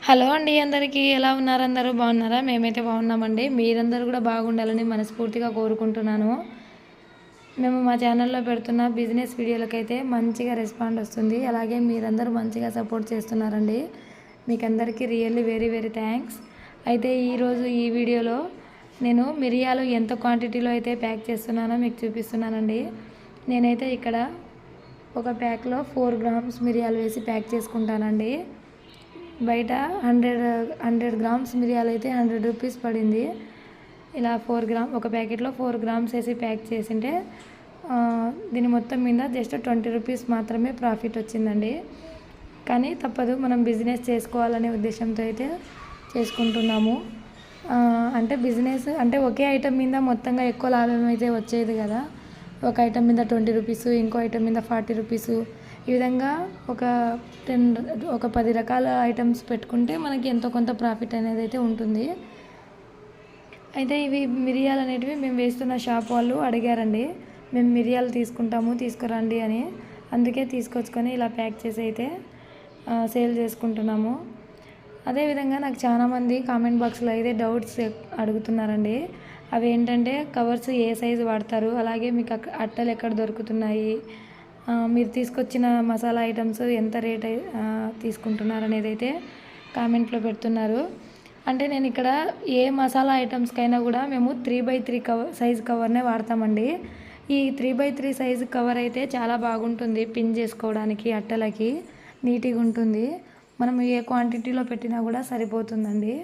Hello అండి, అందరికీ ఎలా ఉన్నారు? అందరూ బాగున్నారా? మేమైతే బాగున్నామండి. మీరందరూ కూడా బాగుండాలని మనస్ఫూర్తిగా కోరుకుంటున్నాను. మేము మా ఛానల్లో పెడుతున్న బిజినెస్ వీడియోలకైతే మంచిగా రెస్పాండ్ వస్తుంది. అలాగే మీరందరూ మంచిగా సపోర్ట్ చేస్తున్నారండి. మీకు అందరికీ రియల్లీ వెరీ వెరీ థ్యాంక్స్. అయితే ఈరోజు ఈ వీడియోలో నేను మిరియాలు ఎంత క్వాంటిటీలో అయితే ప్యాక్ చేస్తున్నానో మీకు చూపిస్తున్నానండి. నేనైతే ఇక్కడ ఒక ప్యాక్లో 4 గ్రామ్స్ మిరియాలు వేసి ప్యాక్ చేసుకుంటానండి. బయట 100 గ్రామ్స్ మిరియాలు అయితే 100 రూపీస్ పడింది. ఇలా 4 గ్రామ్ ఒక ప్యాకెట్లో 4 గ్రామ్స్ వేసి ప్యాక్ చేసింటే దీని మొత్తం మీద జస్ట్ 20 రూపీస్ మాత్రమే ప్రాఫిట్ వచ్చిందండి. కానీ తప్పదు, మనం బిజినెస్ చేసుకోవాలనే ఉద్దేశంతో అయితే చేసుకుంటున్నాము. అంటే బిజినెస్ అంటే ఒకే ఐటెం మీద మొత్తంగా ఎక్కువ లాభం అయితే వచ్చేది కదా. ఒక ఐటెం మీద 20 రూపీసు, ఇంకో ఐటెం మీద 40 రూపీసు, ఈ విధంగా ఒక 10 రకాల ఐటమ్స్ పెట్టుకుంటే మనకి ఎంతో కొంత ప్రాఫిట్ అనేది అయితే ఉంటుంది. అయితే ఇవి మిరియాలు అనేటివి మేము వేస్తున్న షాప్ వాళ్ళు అడిగారండి, మేము మిరియాలు తీసుకుంటాము తీసుకురండి అని. అందుకే తీసుకొచ్చుకొని ఇలా ప్యాక్ చేసి అయితే సేల్ చేసుకుంటున్నాము. అదేవిధంగా నాకు చాలామంది కామెంట్ బాక్స్లో అయితే డౌట్స్ అడుగుతున్నారండి. అవి ఏంటంటే కవర్స్ ఏ సైజు వాడతారు, అలాగే మీకు అట్టలు ఎక్కడ దొరుకుతున్నాయి, మీరు తీసుకొచ్చిన మసాలా ఐటమ్స్ ఎంత రేట్ తీసుకుంటున్నారు అనేది అయితే కామెంట్లో పెడుతున్నారు. అంటే నేను ఇక్కడ ఏ మసాలా ఐటమ్స్కైనా కూడా మేము 3x3 సైజు కవర్నే వాడతామండి. ఈ 3x3 సైజు కవర్ అయితే చాలా బాగుంటుంది, పిన్ చేసుకోవడానికి అట్టలకి నీట్గా ఉంటుంది. మనం ఏ క్వాంటిటీలో పెట్టినా కూడా సరిపోతుందండి.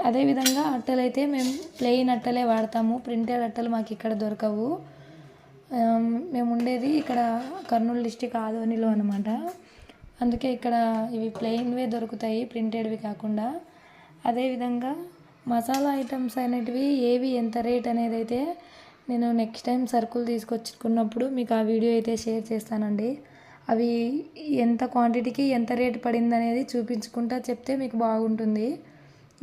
అదేవిధంగా అట్టలు అయితే మేము ప్లెయిన్ అట్టలే వాడతాము, ప్రింటెడ్ అట్టలు మాకు ఇక్కడ దొరకవు. మేము ఉండేది ఇక్కడ కర్నూలు డిస్టిక్ ఆదోనిలో అనమాట. అందుకే ఇక్కడ ఇవి ప్లెయిన్వే దొరుకుతాయి, ప్రింటెడ్వి కాకుండా. అదేవిధంగా మసాలా ఐటమ్స్ అనేటివి ఏవి ఎంత రేట్ అనేది అయితే నేను నెక్స్ట్ టైం సరుకులు తీసుకొచ్చుకున్నప్పుడు మీకు ఆ వీడియో అయితే షేర్ చేస్తానండి. అవి ఎంత క్వాంటిటీకి ఎంత రేట్ పడింది అనేది చూపించుకుంటా చెప్తే మీకు బాగుంటుంది.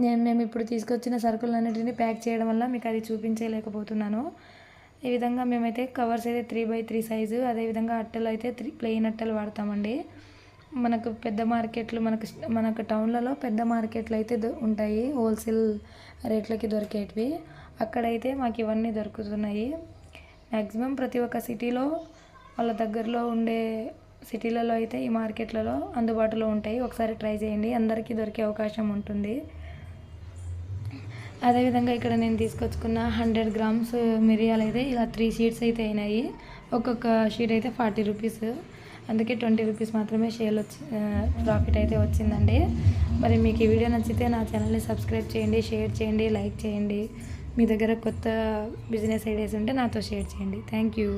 మేము ఇప్పుడు తీసుకొచ్చిన సరుకులన్నిటిని ప్యాక్ చేయడం వల్ల మీకు అది చూపించలేకపోతున్నాను. ఈ విధంగా మేమైతే కవర్స్ అయితే 3x3 సైజు, అదేవిధంగా అట్టలు అయితే ప్లెయిన్ అట్టలు వాడతామండి. మనకు పెద్ద మార్కెట్లు మనకు టౌన్లలో పెద్ద మార్కెట్లు అయితే ఉంటాయి, హోల్సేల్ రేట్లకి దొరికేటివి. అక్కడైతే మాకు ఇవన్నీ దొరుకుతున్నాయి. మ్యాక్సిమం ప్రతి ఒక్క సిటీలో వాళ్ళ దగ్గరలో ఉండే సిటీలలో అయితే ఈ మార్కెట్లలో అందుబాటులో ఉంటాయి. ఒకసారి ట్రై చేయండి, అందరికీ దొరికే అవకాశం ఉంటుంది. అదేవిధంగా ఇక్కడ నేను తీసుకొచ్చుకున్న 100 గ్రామ్స్ మిరియాలు అయితే ఇలా 3 షీట్స్ అయితే అయినాయి. ఒక్కొక్క షీట్ అయితే 40 రూపీస్, అందుకే 20 రూపీస్ మాత్రమే ప్రాఫిట్ అయితే వచ్చిందండి. మరి మీకు ఈ వీడియో నచ్చితే నా ఛానల్ని సబ్స్క్రైబ్ చేయండి, షేర్ చేయండి, లైక్ చేయండి. మీ దగ్గర కొత్త బిజినెస్ ఐడియాస్ ఉంటే నాతో షేర్ చేయండి. Thank you.